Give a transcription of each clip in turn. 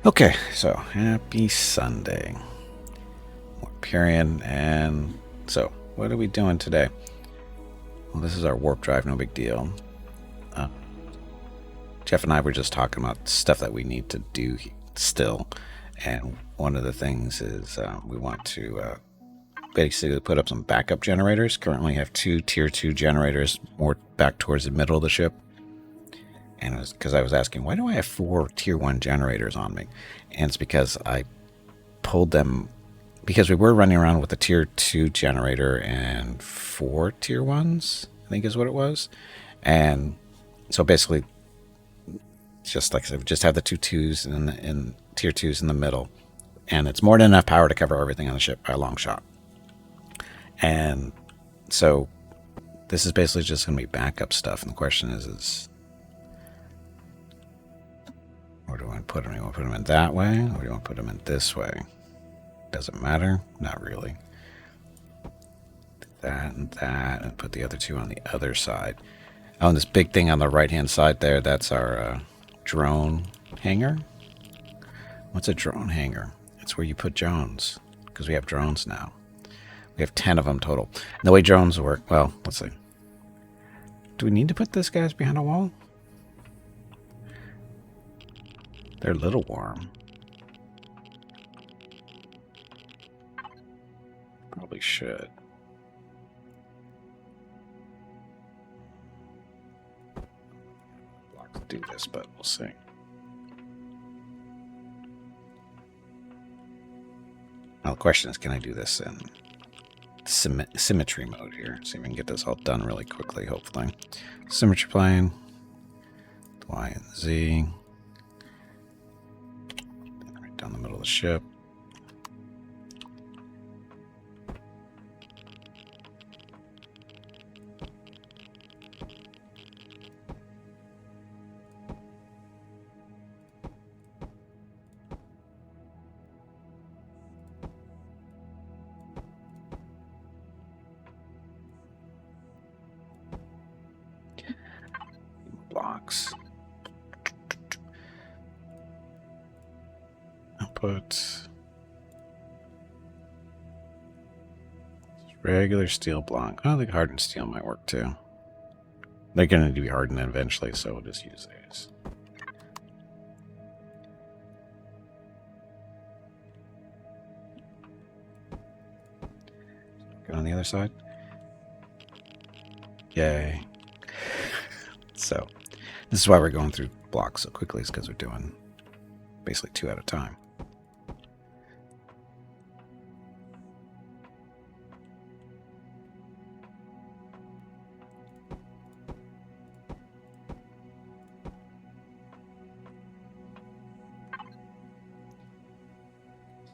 Okay, so happy Sunday. Empyrion, and so what are we doing today? Well, this is our warp drive, no big deal. Uh, Jeff and I were just talking about stuff that we need to do still, and one of the things is we want to basically put up some backup generators. Currently have 2 tier 2 generators more back towards the middle of the ship. And it was because I was asking, why do I have 4 tier 1 generators on me? And it's because I pulled them, because we were running around with a tier 2 generator and 4 tier 1s, I think is what it was. And so basically, just like I said, we just have the 2 2s and tier 2s in the middle. And it's more than enough power to cover everything on the ship by a long shot. And so this is basically just going to be backup stuff. And the question is where do I want to put them? Do you want to put them in that way? Or do you want to put them in this way? Does it matter? Not really. That, and put the other 2 on the other side. Oh, and this big thing on the right-hand side there, that's our drone hangar. What's a drone hangar? It's where you put drones, because we have drones now. We have 10 of them total. And the way drones work, well, let's see. Do we need to put this guys behind a wall? They're a little warm. Probably should. Block to do this, but we'll see. Now the question is, can I do this in symmetry mode here? See if we can get this all done really quickly, hopefully. Symmetry plane. Y and Z. Right down the middle of the ship. Blocks. Output. Regular steel block. I think hardened steel might work too. They're going to need to be hardened eventually, so we'll just use these. Go on the other side. Yay. So, this is why we're going through blocks so quickly, is because we're doing basically 2 at a time.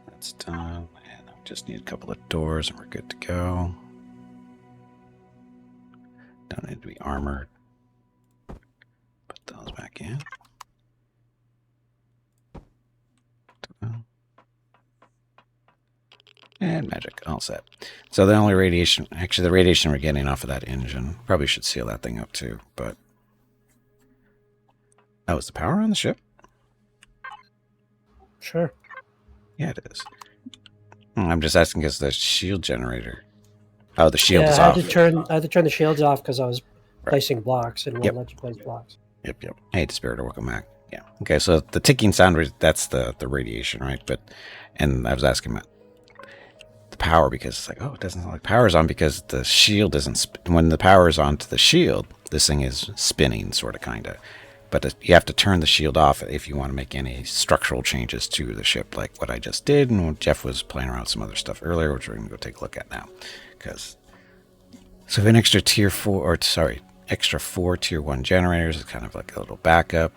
That's done, and I just need a couple of doors and we're good to go. Don't need to be armored. Put those back in. And magic, all set. So the only radiation, actually the radiation we're getting off of that engine, probably should seal that thing up too, but... Oh, is the power on the ship? Sure. Yeah, it is. I'm just asking because the shield generator. Oh, the shield is I off. had to turn the shields off because I was placing blocks and won't let you place blocks. Yep. Hey, Spiritor, welcome back. Yeah. Okay, so the ticking sound, that's the radiation, right? And I was asking about the power because it's like, oh, it doesn't sound like power's on because the shield isn't. When the power is on to the shield, this thing is spinning, sort of, kind of. But you have to turn the shield off if you want to make any structural changes to the ship, like what I just did, and Jeff was playing around with some other stuff earlier, which we're going to go take a look at now. So we have an extra extra 4 tier 1 generators. It's kind of like a little backup.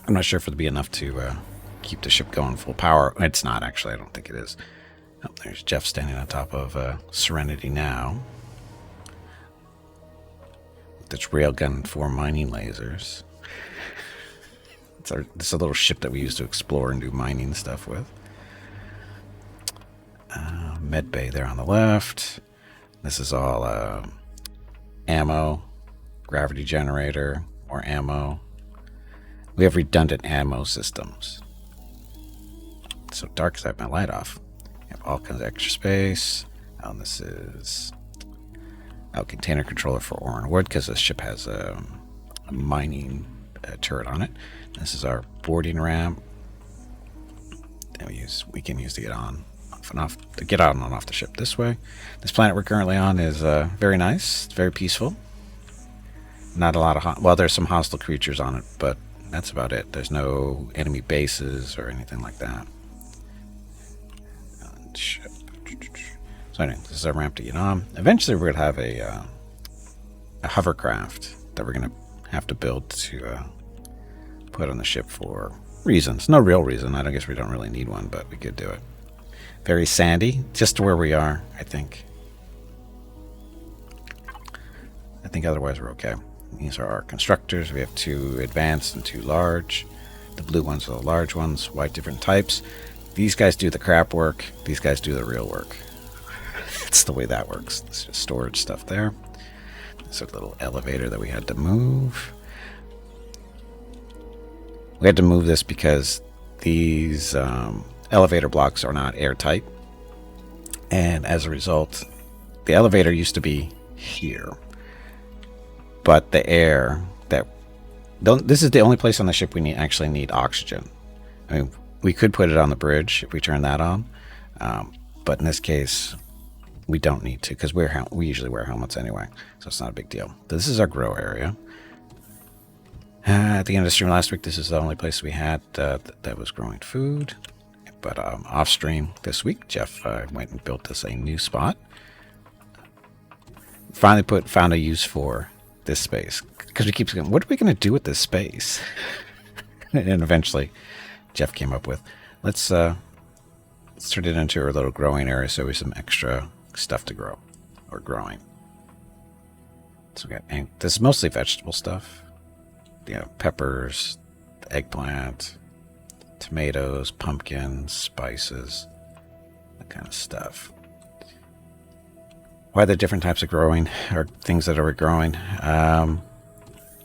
I'm not sure if it'll be enough to keep the ship going full power. It's not, actually. I don't think it is. Oh, there's Jeff standing on top of Serenity now. With its railgun 4 mining lasers. It's a little ship that we use to explore and do mining stuff with. Med bay there on the left. This is all ammo, gravity generator, more ammo. We have redundant ammo systems. It's so dark because I have my light off. You have all kinds of extra space. This is container controller for ore and wood because this ship has a mining turret on it. This is our boarding ramp that we can use to get on and off the ship this way. This planet we're currently on is very nice. It's very peaceful. Not a lot of well, there's some hostile creatures on it, but that's about it. There's no enemy bases or anything like that. Ship. So anyway, this is our ramp to get on. Eventually, we're gonna have a hovercraft that we're gonna have to build to put on the ship for reasons. No real reason. I guess we don't really need one, but we could do it. Very sandy, just where we are, I think. I think otherwise we're okay. These are our constructors. We have 2 advanced and 2 large. The blue ones are the large ones, white different types. These guys do the crap work. These guys do the real work. It's the way that works. There's just storage stuff there. There's a little elevator that we had to move. We had to move this because these elevator blocks are not airtight. And as a result, the elevator used to be here. But the air this is the only place on the ship we actually need oxygen. I mean, we could put it on the bridge if we turn that on. But in this case, we don't need to because we usually wear helmets anyway. So it's not a big deal. This is our grow area. At the end of the stream last week, this is the only place we had that was growing food. But off stream this week, Jeff went and built us a new spot. Finally found a use for this space because we keep saying, what are we going to do with this space? And eventually, Jeff came up with, let's turn it into our little growing area so we have some extra stuff to grow or growing. So this is mostly vegetable stuff. Peppers, eggplant, tomatoes, pumpkins, spices, that kind of stuff. Why the different types of growing or things that are growing?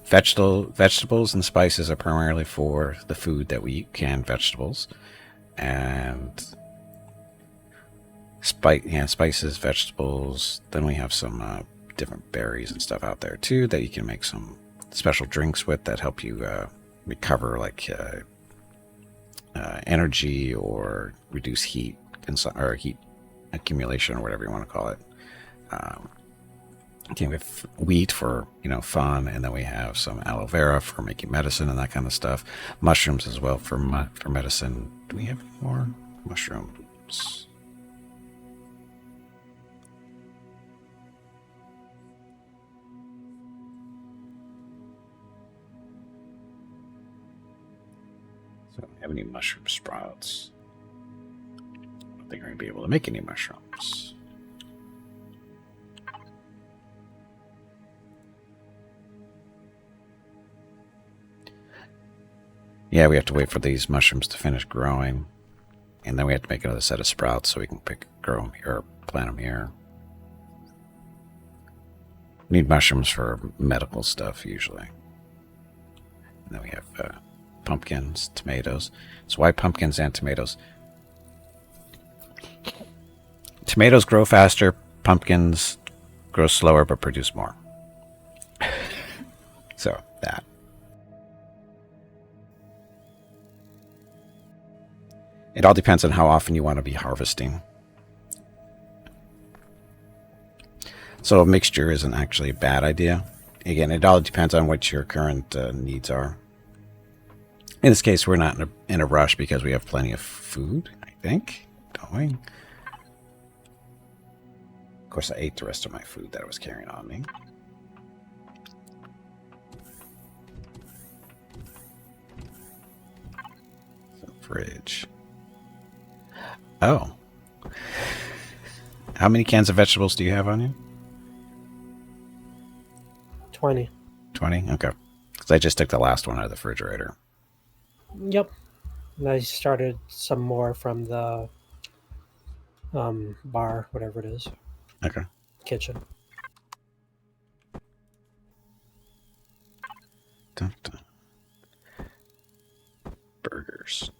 Vegetables and spices are primarily for the food that we eat, canned vegetables, and spices, vegetables. Then we have some different berries and stuff out there too that you can make some special drinks with that help you recover like energy or reduce heat accumulation or whatever you want to call it. We have wheat for fun, and then we have some aloe vera for making medicine and that kind of stuff. Mushrooms as well for medicine. Do we have any more mushrooms? So I don't have any mushroom sprouts. I don't think we're going to be able to make any mushrooms. Yeah, we have to wait for these mushrooms to finish growing. And then we have to make another set of sprouts so we can grow them here, or plant them here. We need mushrooms for medical stuff, usually. And then we have pumpkins, tomatoes. So why pumpkins and tomatoes? Tomatoes grow faster, pumpkins grow slower but produce more. So, that. It all depends on how often you want to be harvesting. So a mixture isn't actually a bad idea. Again, it all depends on what your current needs are. In this case, we're not in a rush because we have plenty of food, I think. Don't we? Of course, I ate the rest of my food that I was carrying on me. So, fridge. Oh. How many cans of vegetables do you have on you? 20. 20? Okay. Because I just took the last one out of the refrigerator. Yep. And I started some more from the bar, whatever it is. Okay. Kitchen. Dun, dun. Burgers.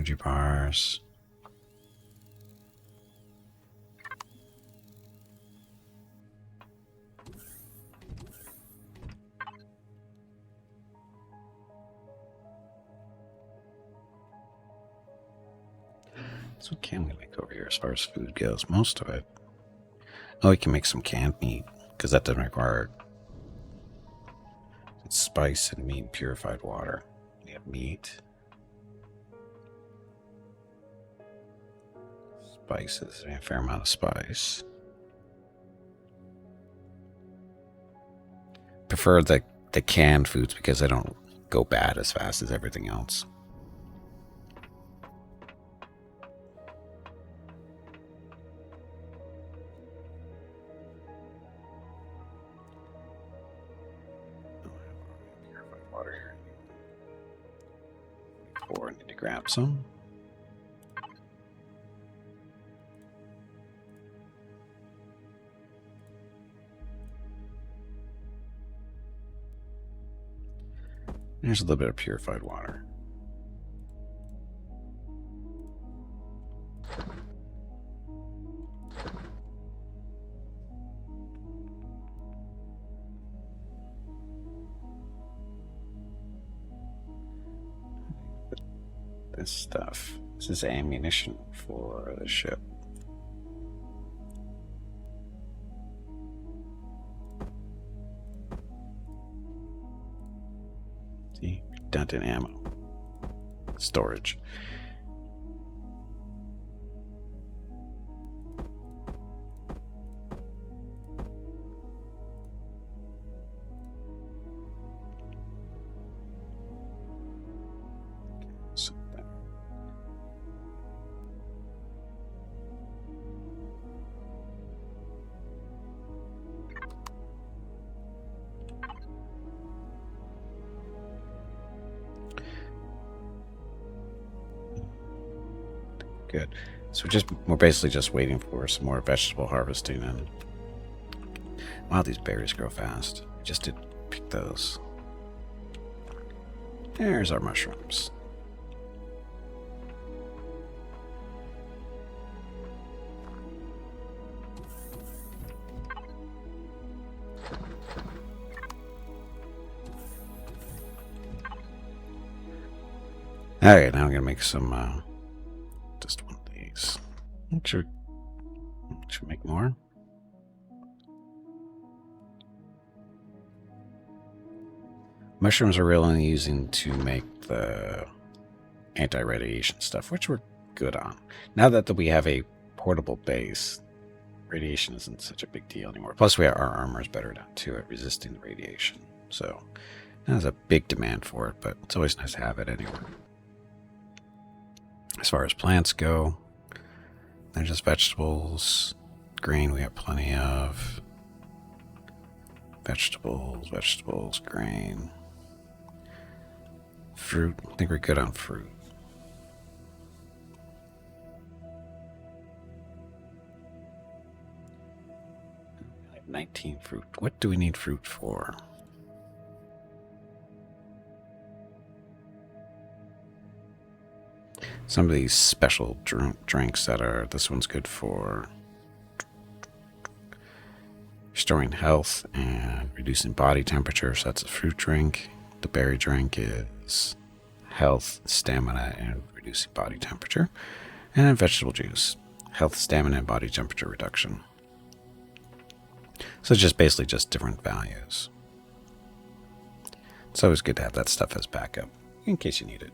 energy bars. So what can we make over here as far as food goes? Most of it. Oh, we can make some canned meat, because that doesn't require spice and meat and purified water. We have meat. Spices. We have a fair amount of spice. Prefer the canned foods because they don't go bad as fast as everything else. Purified water here. Or I need to grab some. There's a little bit of purified water. This stuff. This is ammunition for the ship. See, redundant ammo. Storage. Good. So we're basically just waiting for some more vegetable harvesting, and wow, these berries grow fast. I just did pick those. There's our mushrooms. Alright, now I'm gonna make some just one of these. Should make more. Mushrooms are really only using to make the anti-radiation stuff, which we're good on. Now that we have a portable base, radiation isn't such a big deal anymore. Plus, our armor is better now too at resisting the radiation. So there's a big demand for it, but it's always nice to have it anyway. As far as plants go, they're just vegetables. Grain we have plenty of. Vegetables, grain. Fruit, I think we're good on fruit. 19 fruit. What do we need fruit for? Some of these special drinks that are, this one's good for restoring health and reducing body temperature, so that's a fruit drink. The berry drink is health, stamina, and reducing body temperature. And then vegetable juice, health, stamina, and body temperature reduction. So it's just basically just different values. It's always good to have that stuff as backup in case you need it.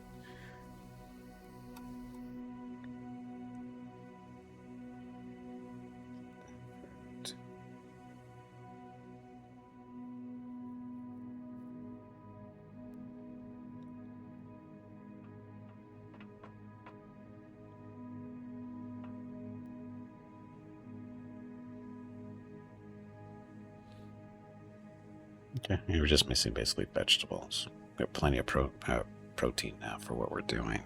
Okay, we're just missing basically vegetables. We have plenty of protein now for what we're doing.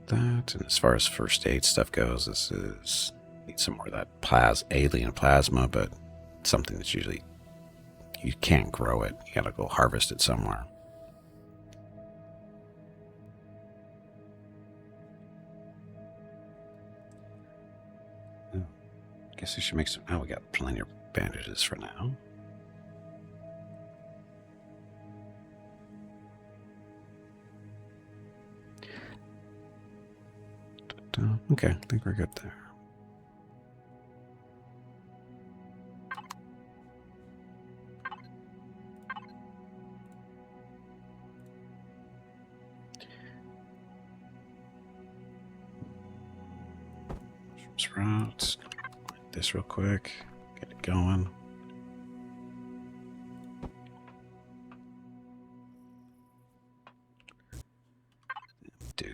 that. And as far as first aid stuff goes, this is need some more of that alien plasma, but something that's usually you can't grow it. You gotta go harvest it somewhere. Guess we should make some. Oh, we got plenty of bandages for now. Okay, I think we're good there. Sprouts. This real quick. Get it going. Do.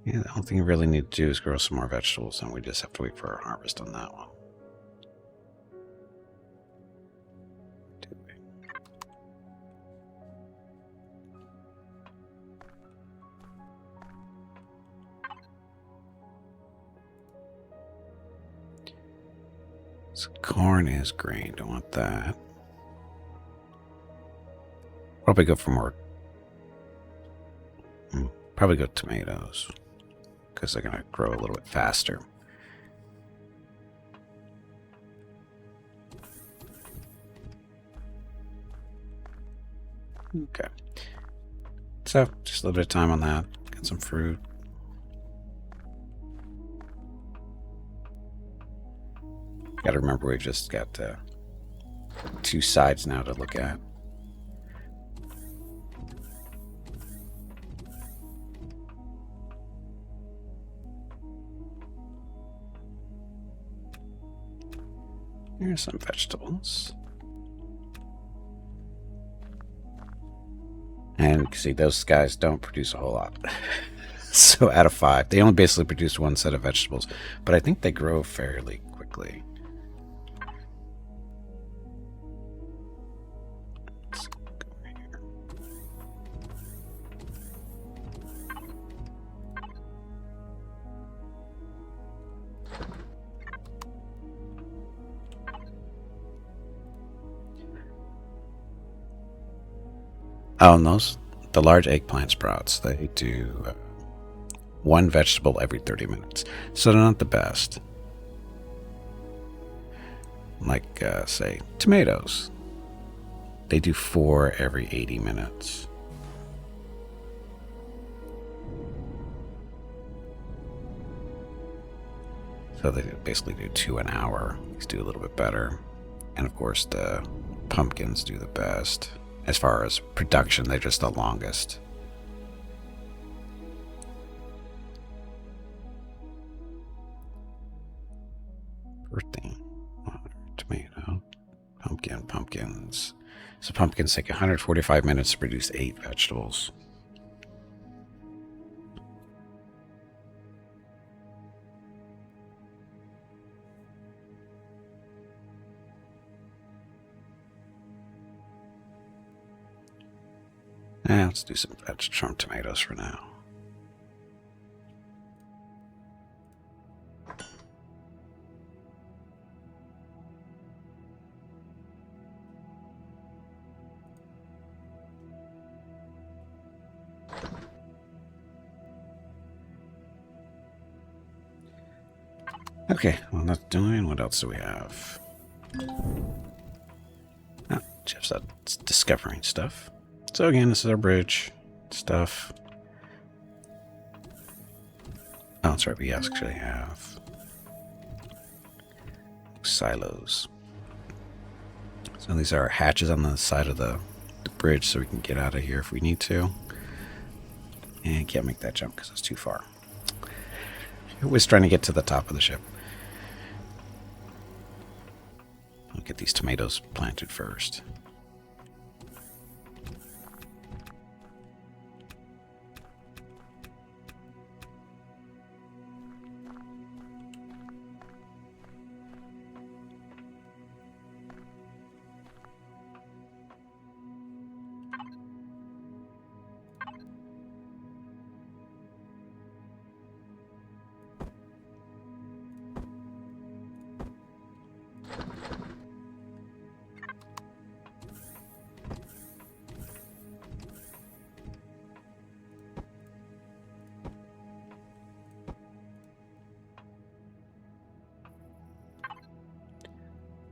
Yeah, the only thing you really need to do is grow some more vegetables, and we just have to wait for our harvest on that one. So corn is green, don't want that. Probably go for more. Probably go tomatoes, because they're going to grow a little bit faster. Okay. So, just a little bit of time on that. Get some fruit. Got to remember we've just got 2 sides now to look at. Here's some vegetables. And you can see those guys don't produce a whole lot. So out of 5, they only basically produce 1 set of vegetables. But I think they grow fairly quickly. Let's go over here. Oh, and the large eggplant sprouts, they do 1 vegetable every 30 minutes. So they're not the best. Like, say, tomatoes. They do 4 every 80 minutes. So they basically do 2 an hour. These do a little bit better. And of course, the pumpkins do the best. As far as production, they're just the longest. Birthing, tomato, pumpkins. So pumpkins take 145 minutes to produce 8 vegetables. Let's do some tomatoes for now. Okay, well, that's doing. What else do we have? Oh, Jeff's out discovering stuff. So again, this is our bridge stuff. that's right. We actually have silos. So these are hatches on the side of the bridge so we can get out of here if we need to. And can't make that jump because it's too far. We're just trying to get to the top of the ship. I'll get these tomatoes planted first.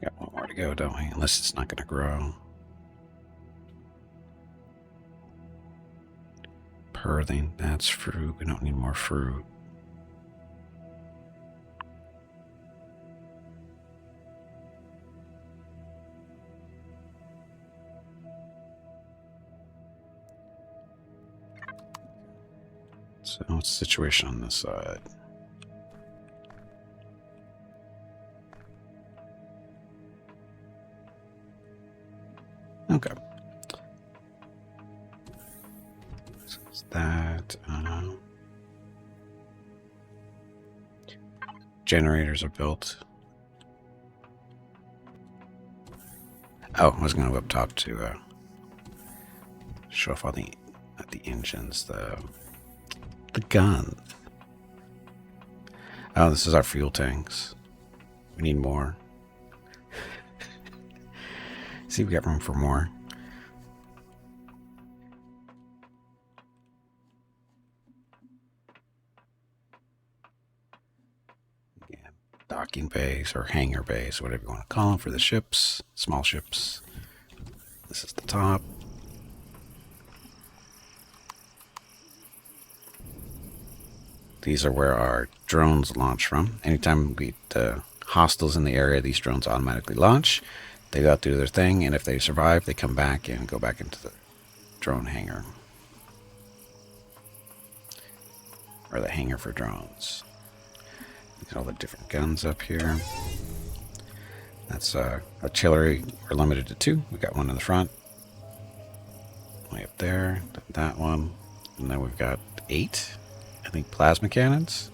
Got one more to go, don't we? Unless it's not going to grow. Pearling, that's fruit. We don't need more fruit. So what's the situation on this side? Okay. So it's that. Generators are built. Oh, I was going to go up top to show off all the, not the engines, the gun. Oh, this is our fuel tanks. We need more. See, we got room for more. Yeah, docking bays or hangar bays, whatever you want to call them, for the ships, small ships. This is the top. These are where our drones launch from. Anytime we get hostiles in the area, these drones automatically launch. They go out, do their thing, and if they survive, they come back and go back into the drone hangar. Or the hangar for drones. Got all the different guns up here. That's artillery. We're limited to 2. We got one in the front. Way up there. That one. And then we've got 8, I think, plasma cannons.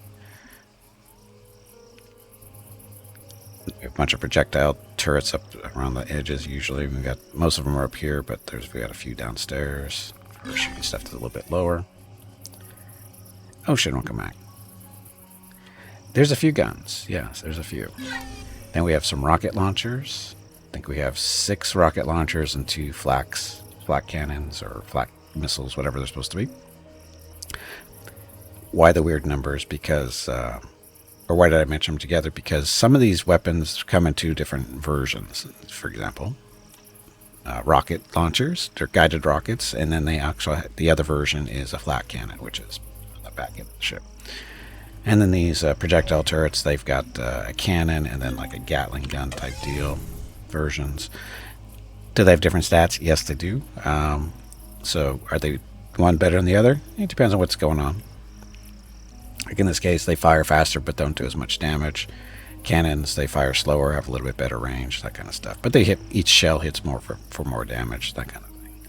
We have a bunch of projectile turrets up around the edges usually. We got most of them are up here, but we got a few downstairs. We're shooting stuff that's a little bit lower. Oh shit, won't come back. There's a few guns. Yes, there's a few. Then we have some rocket launchers. I think we have 6 rocket launchers and 2 flak cannons or flak missiles, whatever they're supposed to be. Why the weird numbers? Because or why did I mention them together? Because some of these weapons come in 2 different versions. For example, rocket launchers, they're guided rockets, and then they actually, the other version is a flak cannon, which is on the back end of the ship. And then these projectile turrets, they've got a cannon and then like a Gatling gun type deal versions. Do they have different stats? Yes, they do. So are they one better than the other? It depends on what's going on. Like in this case, they fire faster but don't do as much damage. Cannons, they fire slower, have a little bit better range, that kind of stuff. But they hit, each shell hits more for more damage, that kind of thing.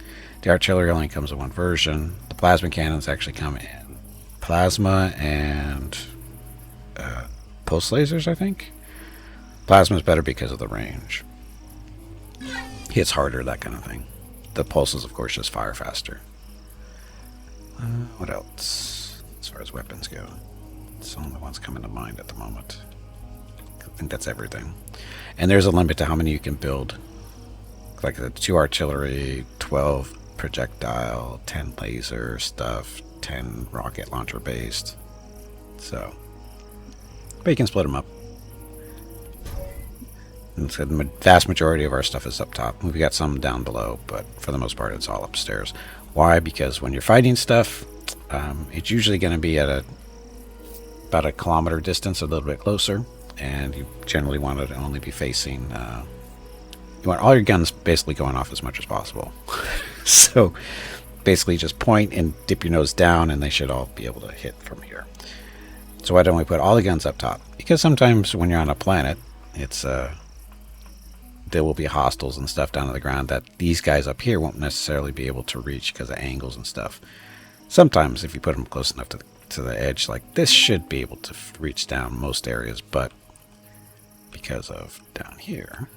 The artillery only comes in one version. The plasma cannons actually come in plasma and pulse lasers, I think. Plasma is better because of the range. Hits harder, that kind of thing. The pulses, of course, just fire faster. What else as far as weapons go? It's the only ones coming to mind at the moment. I think that's everything. And there's a limit to how many you can build. Like the 2 artillery, 12 projectile, 10 laser stuff, 10 rocket launcher based. So, but you can split them up. And so the vast majority of our stuff is up top. We've got some down below, but for the most part, it's all upstairs. Why? Because when you're fighting stuff, it's usually going to be at a about a kilometer distance, a little bit closer, and you generally want it to only be facing. You want all your guns basically going off as much as possible. So basically just point and dip your nose down, and they should all be able to hit from here. So why don't we put all the guns up top? Because sometimes when you're on a planet, it's there will be hostiles and stuff down on the ground that these guys up here won't necessarily be able to reach because of angles and stuff. Sometimes if you put them close enough to the edge, like this, should be able to reach down most areas, but because of down here,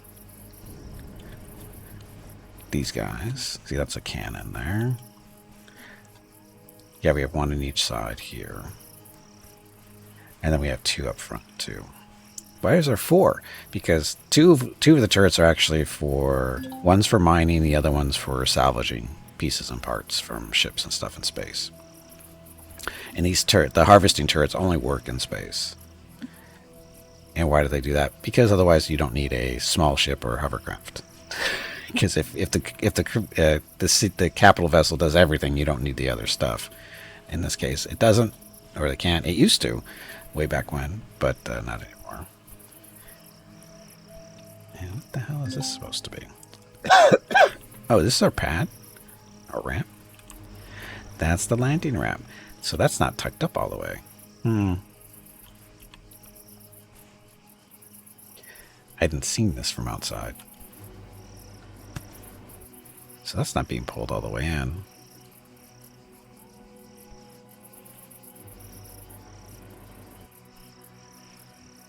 these guys, see, that's a cannon there. Yeah, we have one on each side here. And then we have two up front, too. Why is there four? Because two of the turrets are actually for... One's for mining, the other one's for salvaging pieces and parts from ships and stuff in space. And these the harvesting turrets only work in space. And why do they do that? Because otherwise you don't need a small ship or hovercraft. Because if the capital vessel does everything, you don't need the other stuff. In this case, it doesn't, or they can't. It used to, way back when, but not anymore. And what the hell is this supposed to be? Oh, this is our pad? Our ramp? That's the landing ramp. So that's not tucked up all the way. I hadn't seen this from outside. So that's not being pulled all the way in.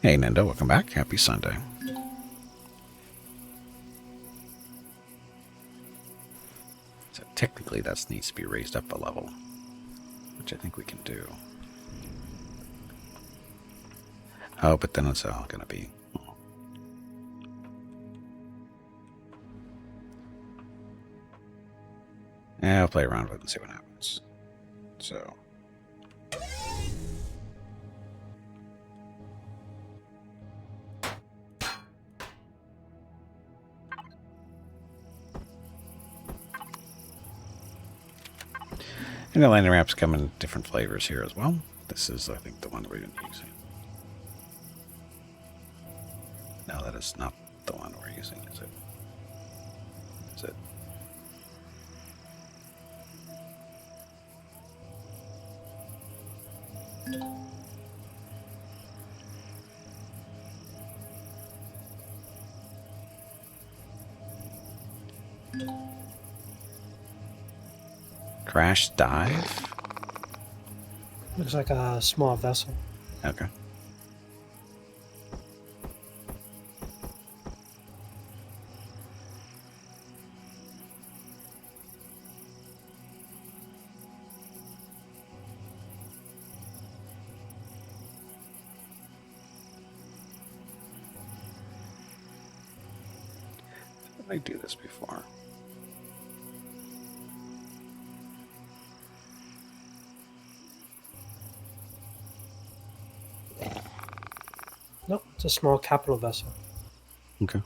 Hey, Nendo, welcome back. Happy Sunday. So technically that needs to be raised up a level, which I think we can do. Oh, but then it's all going to be... Yeah, I'll play around with it and see what happens. So. And the landing ramps come in different flavors here as well. This is, I think, the one we're using. No, that is not the one we're using, is it? Is it? Crash dive? Looks like a small vessel. Okay. Did I do this before? Nope, it's a small capital vessel. Okay.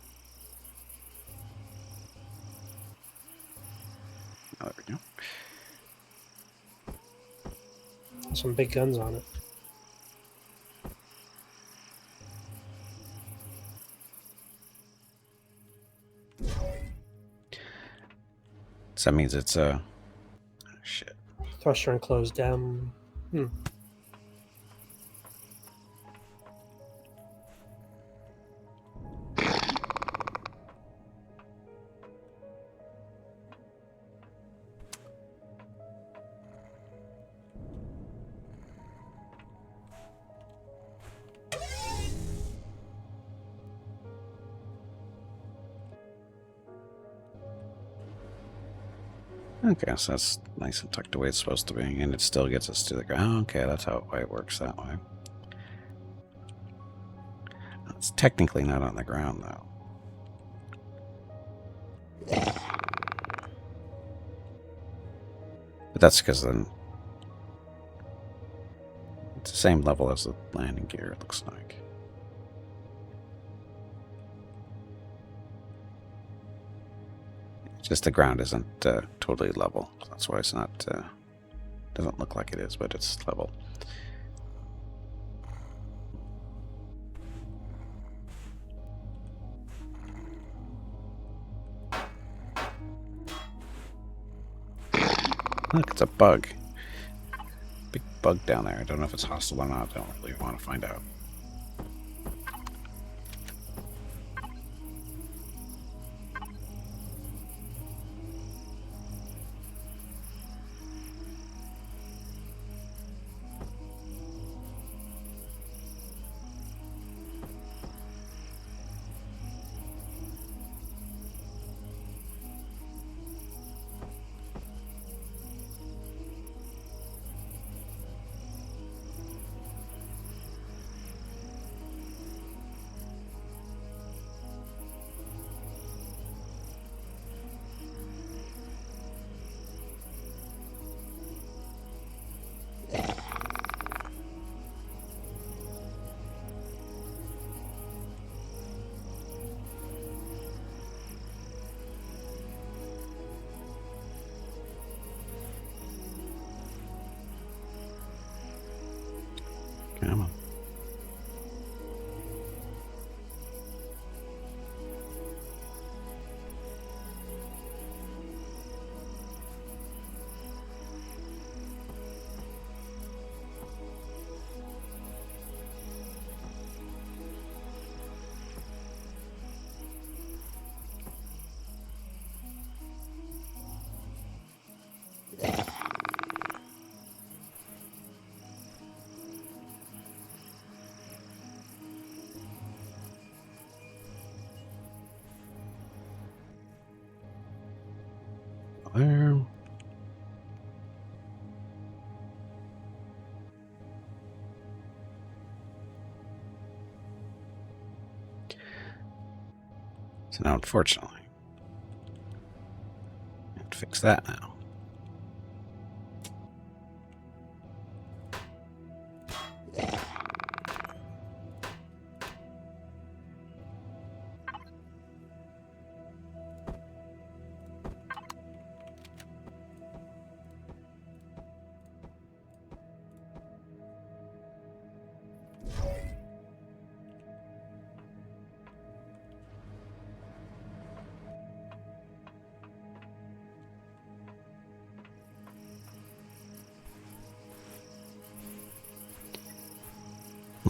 Oh, there we go. Some big guns on it. So that means it's a... Oh, shit. Thruster enclosed down. Okay, so that's nice and tucked away it's supposed to be, and it still gets us to the ground. Okay, that's why it works that way. It's technically not on the ground, though. But that's because then it's the same level as the landing gear, it looks like. Just the ground isn't totally level. That's why it's not, doesn't look like it is, but it's level. Look, it's a bug. Big bug down there. I don't know if it's hostile or not. I don't really want to find out. Come on. There. So now, unfortunately, I have to fix that now.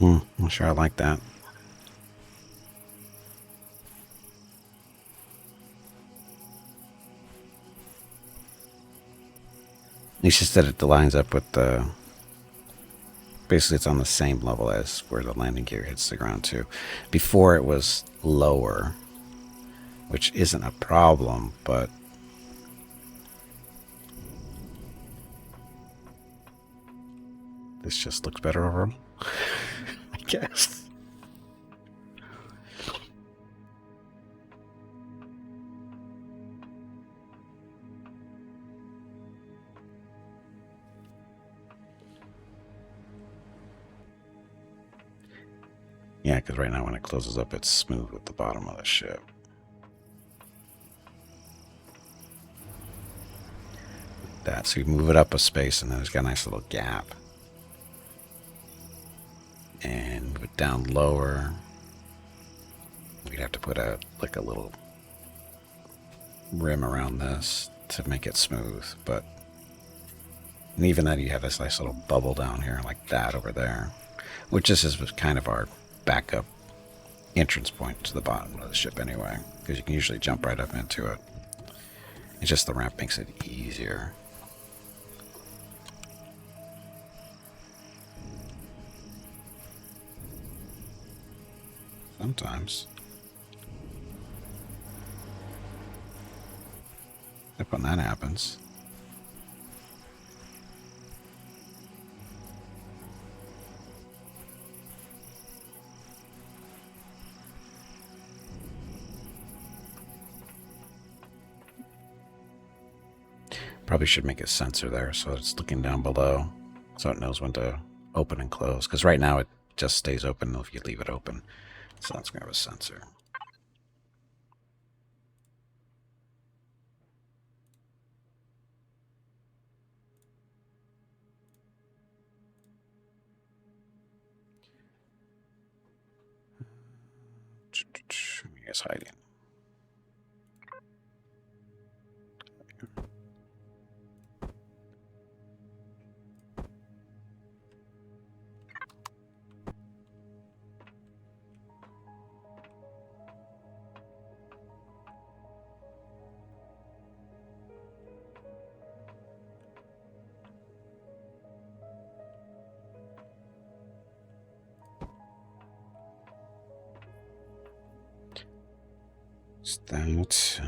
I'm sure I like that. At least just that it lines up with the... Basically, it's on the same level as where the landing gear hits the ground, too. Before, it was lower, which isn't a problem, but... This just looks better overall, I guess. Yeah, because right now when it closes up, it's smooth with the bottom of the ship. That, so you move it up a space, and then it's got a nice little gap. And move it down lower. We'd have to put a little rim around this to make it smooth, but and even then you have this nice little bubble down here like that over there, which this is kind of our backup entrance point to the bottom of the ship anyway, because you can usually jump right up into it. It's just the ramp makes it easier. Sometimes. Except when that happens. Probably should make a sensor there so it's looking down below so it knows when to open and close. Because right now it just stays open if you leave it open. So that's going to have a sensor. I guess hiding. Is that? Let's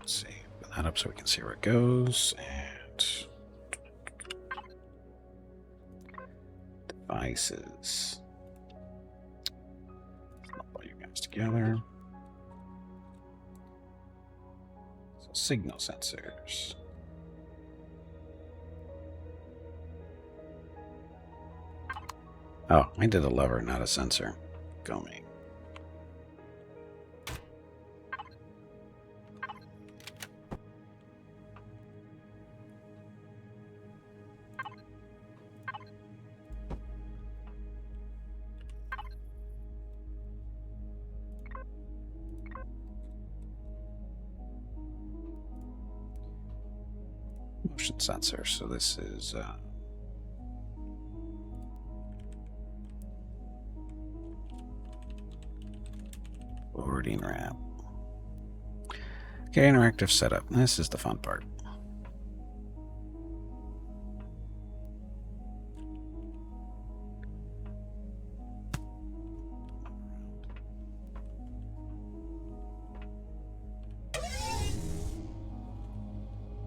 see. Put that up so we can see where it goes. And devices. Lump all you guys together. So signal sensors. Oh, I did a lever, not a sensor. Go me. Motion sensor. So this is forwarding ramp. Okay, interactive setup. This is the fun part.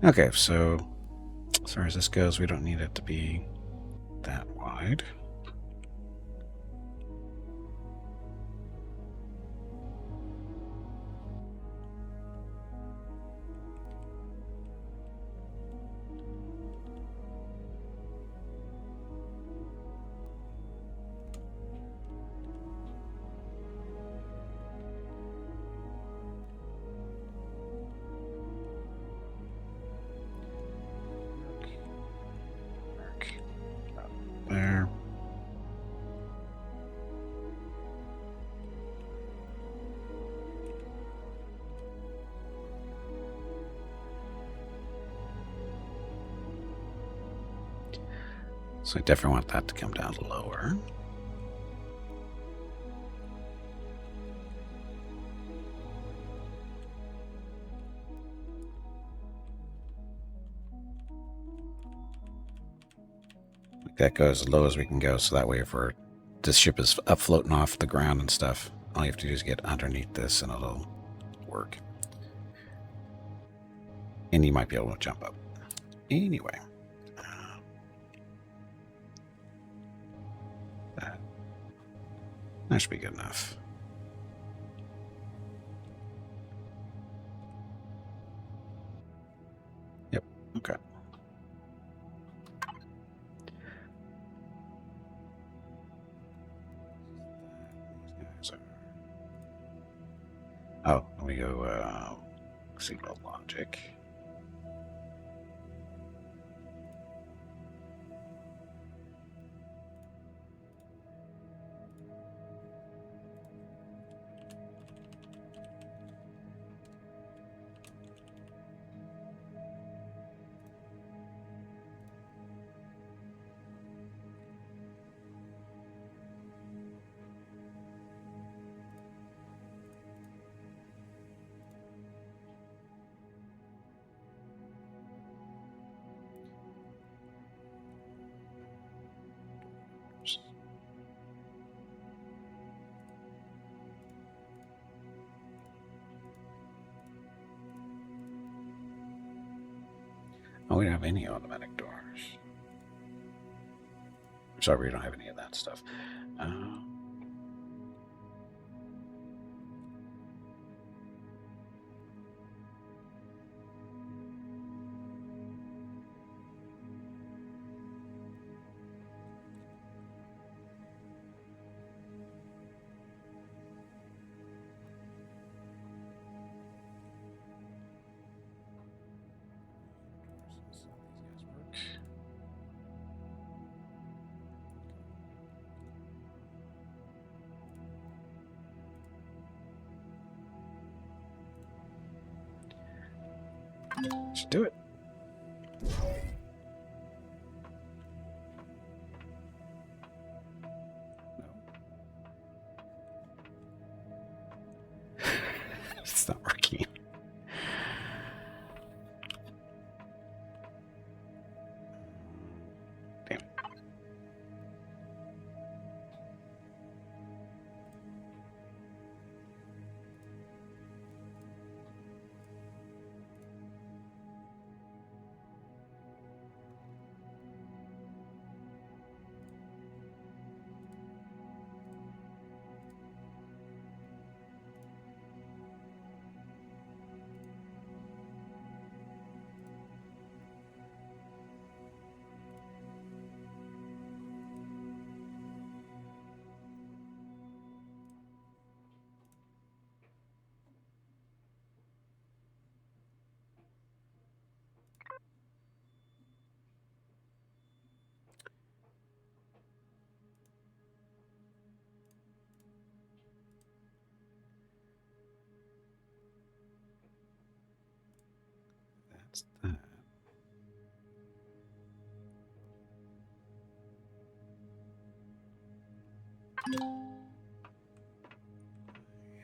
Okay, so as far as this goes, we don't need it to be that wide. There. So I definitely want that to come down lower. That goes as low as we can go, so that way if this ship is up floating off the ground and stuff, all you have to do is get underneath this and it'll work. And you might be able to jump up. Anyway. That should be good enough. Yep, okay. Oh, let me go signal logic. Oh, we don't have any automatic doors. Sorry, we don't have any of that stuff. Should do it. It's not working. Damn it.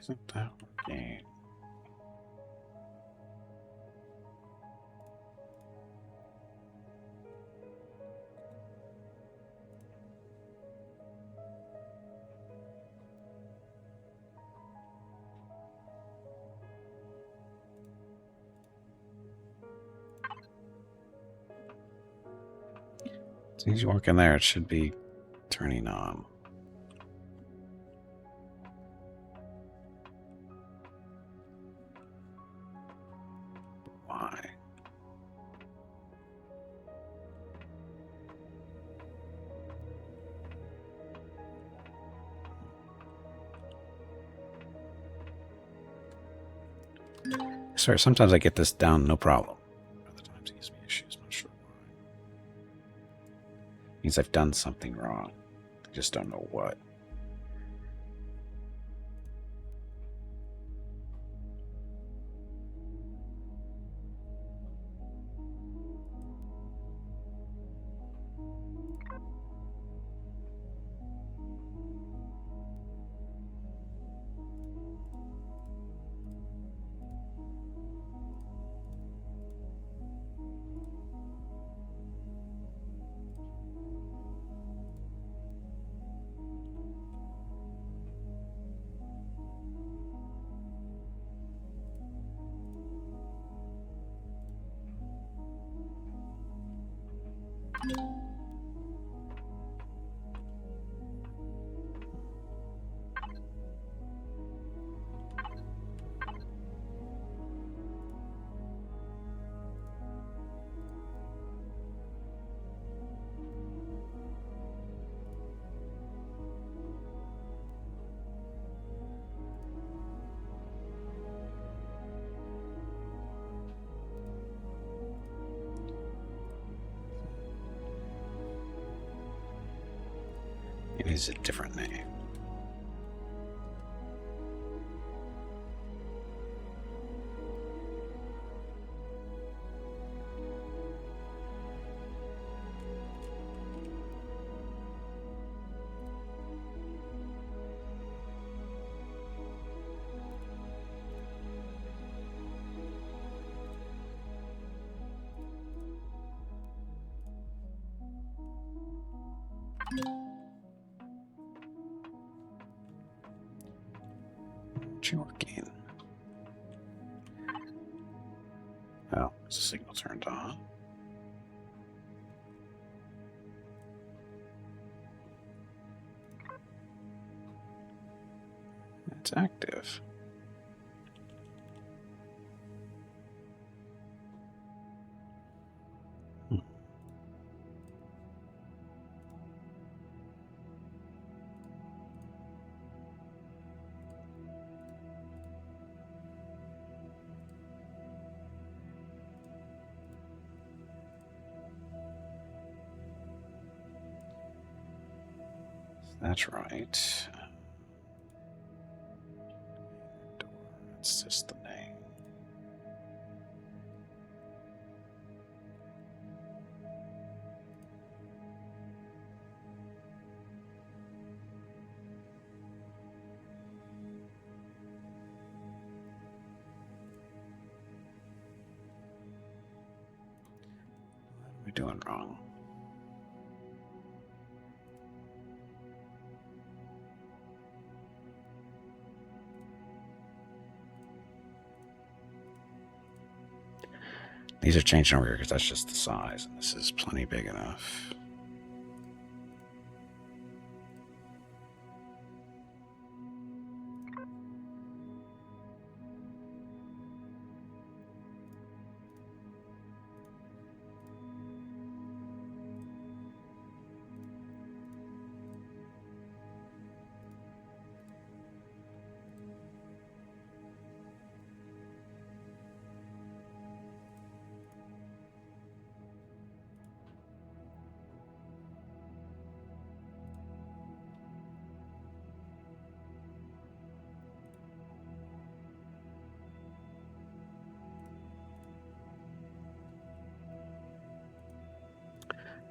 Isn't that working? So he's working there. It should be turning on. Why? Sorry, sometimes I get this down, no problem. Other times it gives me issues, not sure why. Means I've done something wrong. I just don't know what. It is a different name. Working. Oh, is the signal turned on? It's active. That's right. It's just the name. What are we doing wrong? These are changing over here because that's just the size, and this is plenty big enough.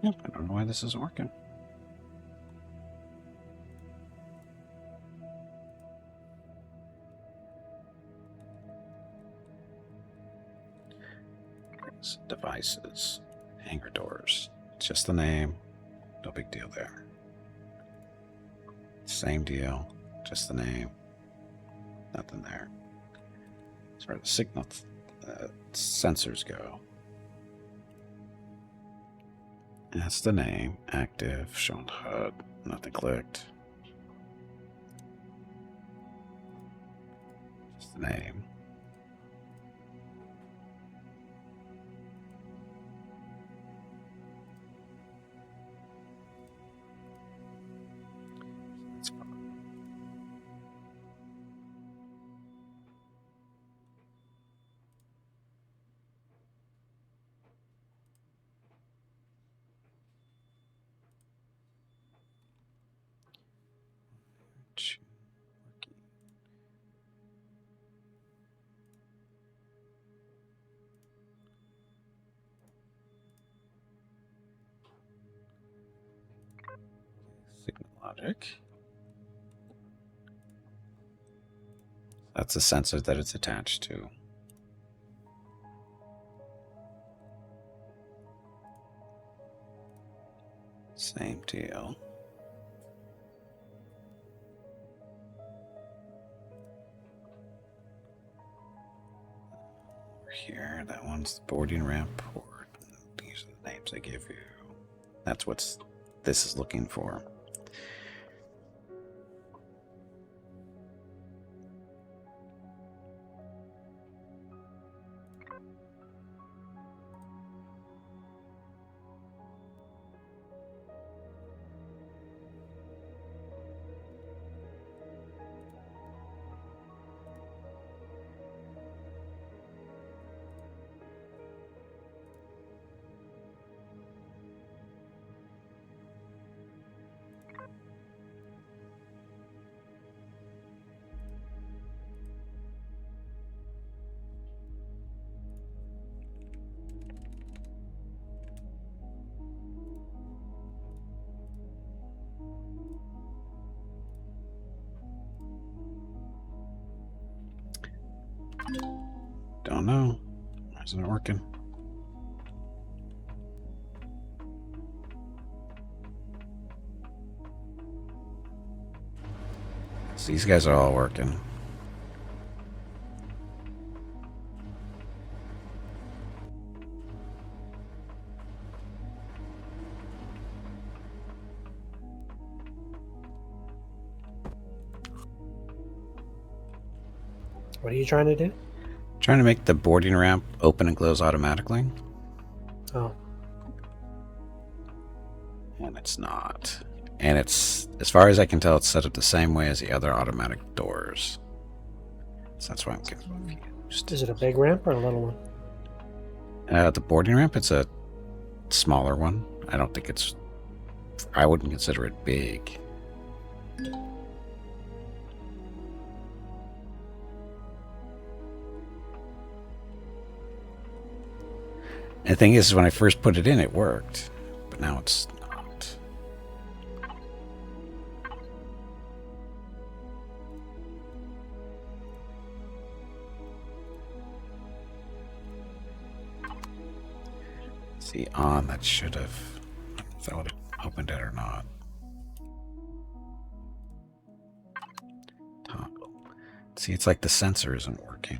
Yep, I don't know why this isn't working. devices, hangar doors. It's just the name. No big deal there. Same deal. Just the name. Nothing there. As far as the signal sensors go, that's the name. Active. Shown HUD. Nothing clicked. Just the name. Signal logic. That's the sensor that it's attached to. Same deal. Here, that one's the boarding ramp port. These are the names they give you. That's what this is looking for. Don't know. Why isn't it working? So these guys are all working. What are you trying to do? Trying to make the boarding ramp open and close automatically. Oh. And it's not. And it's, as far as I can tell, it's set up the same way as the other automatic doors. So that's why I'm confused. Is it a big ramp or a little one? The boarding ramp, it's a smaller one. I don't think it's... I wouldn't consider it big. And the thing is, when I first put it in, it worked. But now it's not. See, on, that should have... I don't know if that would have opened it or not. Toggle. See, it's like the sensor isn't working.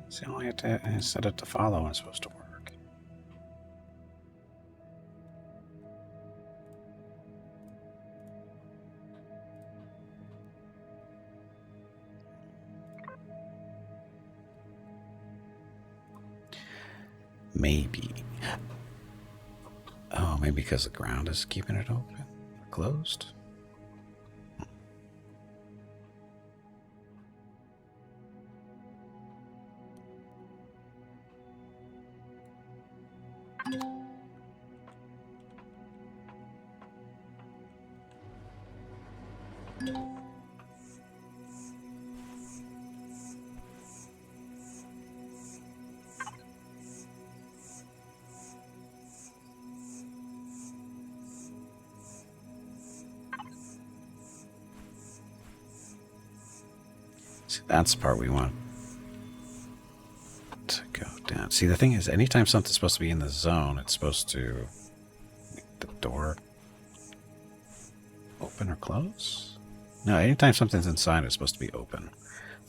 See, all I have to set it to follow and it's supposed to work. Maybe. Oh, maybe because the ground is keeping it open. Closed. See, that's the part we want to go down. See, the thing is, anytime something's supposed to be in the zone, it's supposed to make the door open or close? No, anytime something's inside, it's supposed to be open.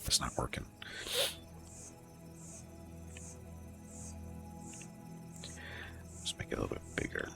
It's not working. Let's make it a little bit bigger.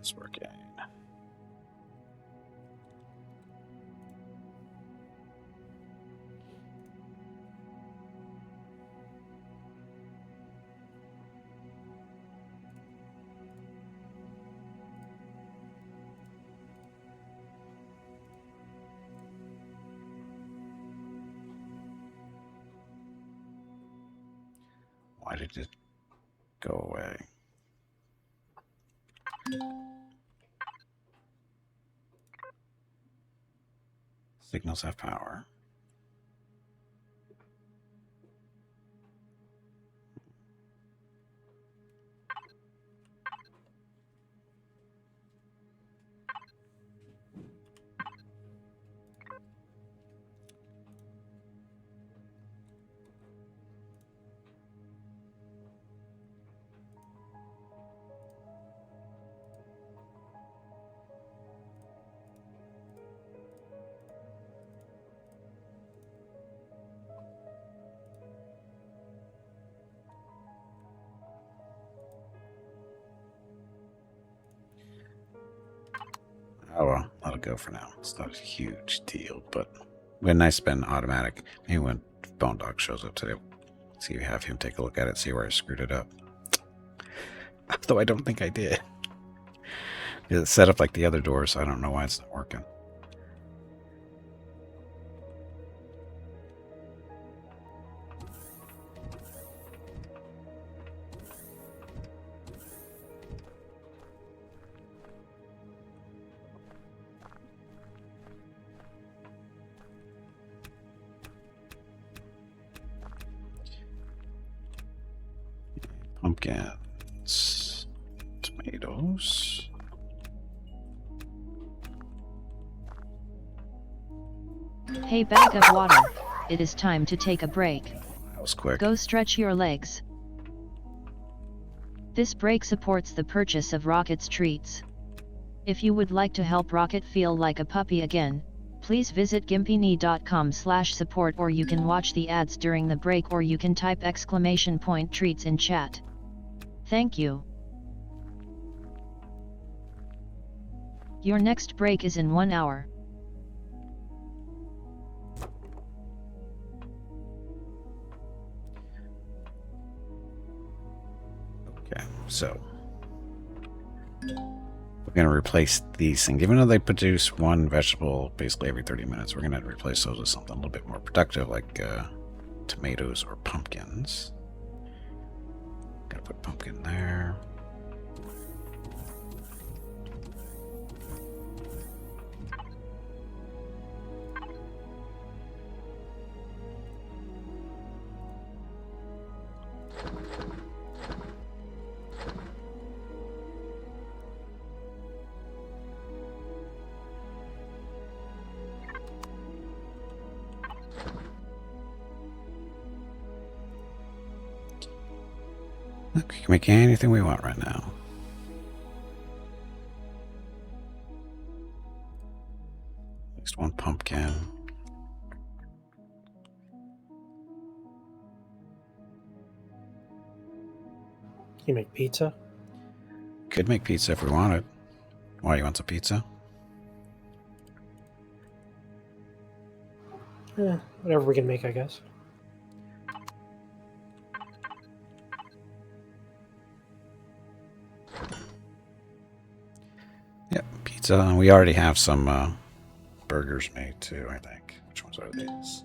It's working. Why did it go away? Signals have power. Oh well, let it go for now. It's not a huge deal, but we had a nice spin automatic. Maybe when Bone Dog shows up today, see, have him take a look at it, see where I screwed it up. Though I don't think I did. It's set up like the other doors, so I don't know why it's not working. Pumpkins, tomatoes. Hey, bag of water, it is time to take a break. That was quick. Go stretch your legs. This break supports the purchase of Rocket's treats. If you would like to help Rocket feel like a puppy again, please visit gimpyknee.com/support, or you can watch the ads during the break, or you can type !treats in chat. Thank you. Your next break is in 1 hour. Okay, so we're going to replace these things. Even though they produce one vegetable basically every 30 minutes, we're going to replace those with something a little bit more productive, like tomatoes or pumpkins. Gotta put pumpkin there. Look, we can make anything we want right now. At least one pumpkin. You make pizza? Could make pizza if we wanted. Why, you want some pizza? Whatever we can make, I guess. pizza. We already have some burgers made too, I think. Which ones are these?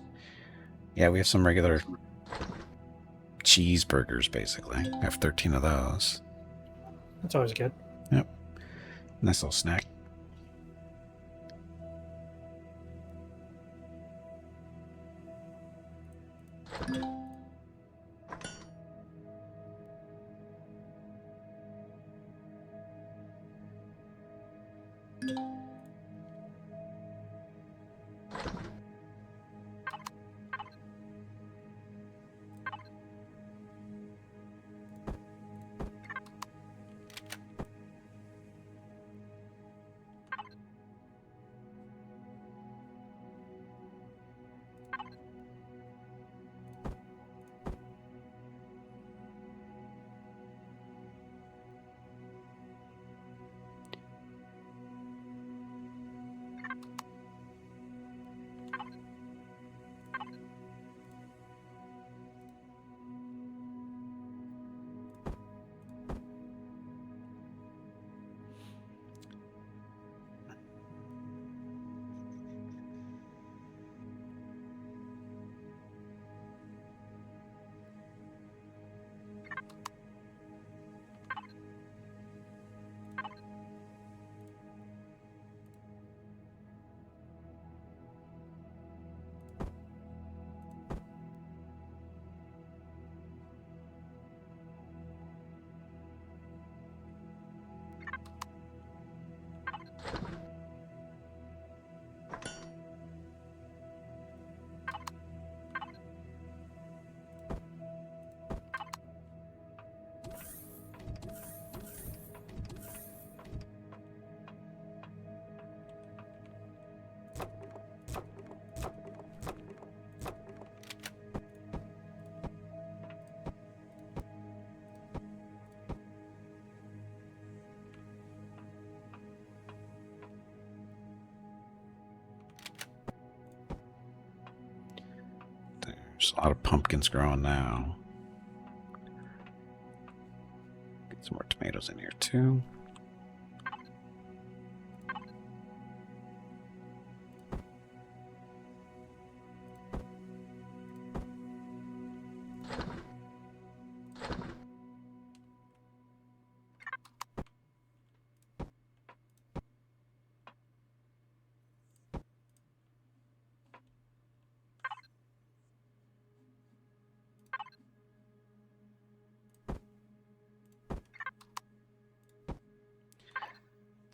Yeah, we have some regular cheeseburgers, basically. We have 13 of those. That's always good. Yep. Nice little snack. There's a lot of pumpkins growing now. Get some more tomatoes in here too.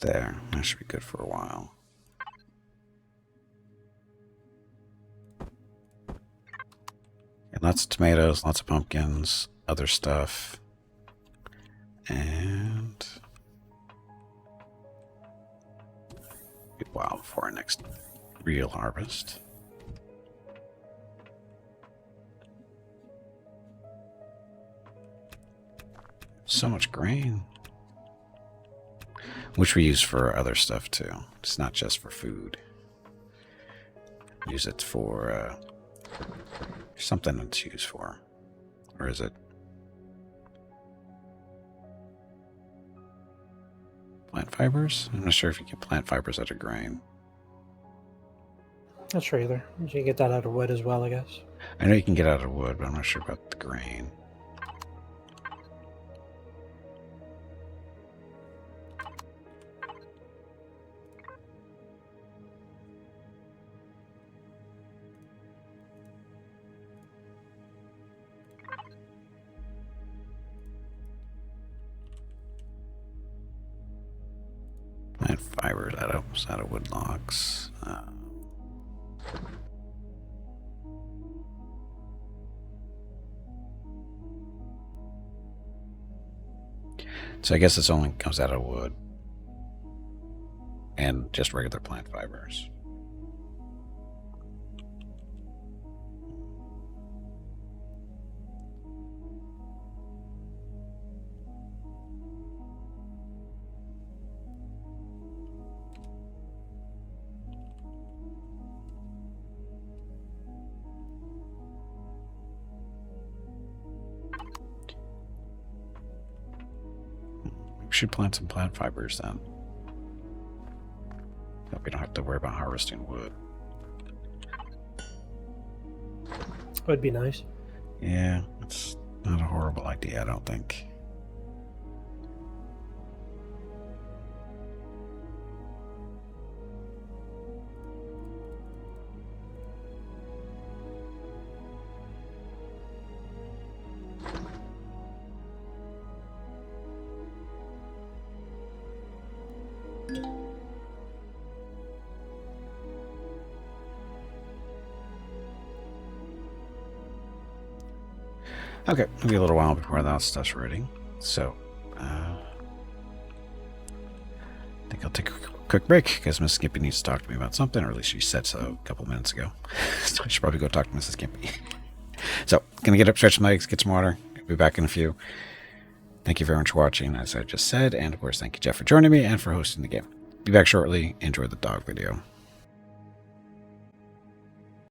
There, that should be good for a while. And lots of tomatoes, lots of pumpkins, other stuff. And be a while before our next real harvest. So much grain. Which we use for other stuff too. It's not just for food. Use it for something it's used for. Or is it plant fibers? I'm not sure if you get plant fibers out of grain. Not sure either. You can get that out of wood as well, I guess. I know you can get out of wood, but I'm not sure about the grain. Plant fibers out of wood logs. So I guess this only comes out of wood and just regular plant fibers. We should plant some plant fibers then. We don't have to worry about harvesting wood. Would be nice. Yeah, it's not a horrible idea, I don't think. Okay, it'll be a little while before that stuff's ready. So, I think I'll take a quick break because Mrs. Gimpy needs to talk to me about something, or at least she said so a couple minutes ago. So I should probably go talk to Mrs. Gimpy. So, gonna get up, stretch my legs, get some water. I'll be back in a few. Thank you very much for watching, as I just said, and of course, thank you, Jeff, for joining me and for hosting the game. Be back shortly. Enjoy the dog video.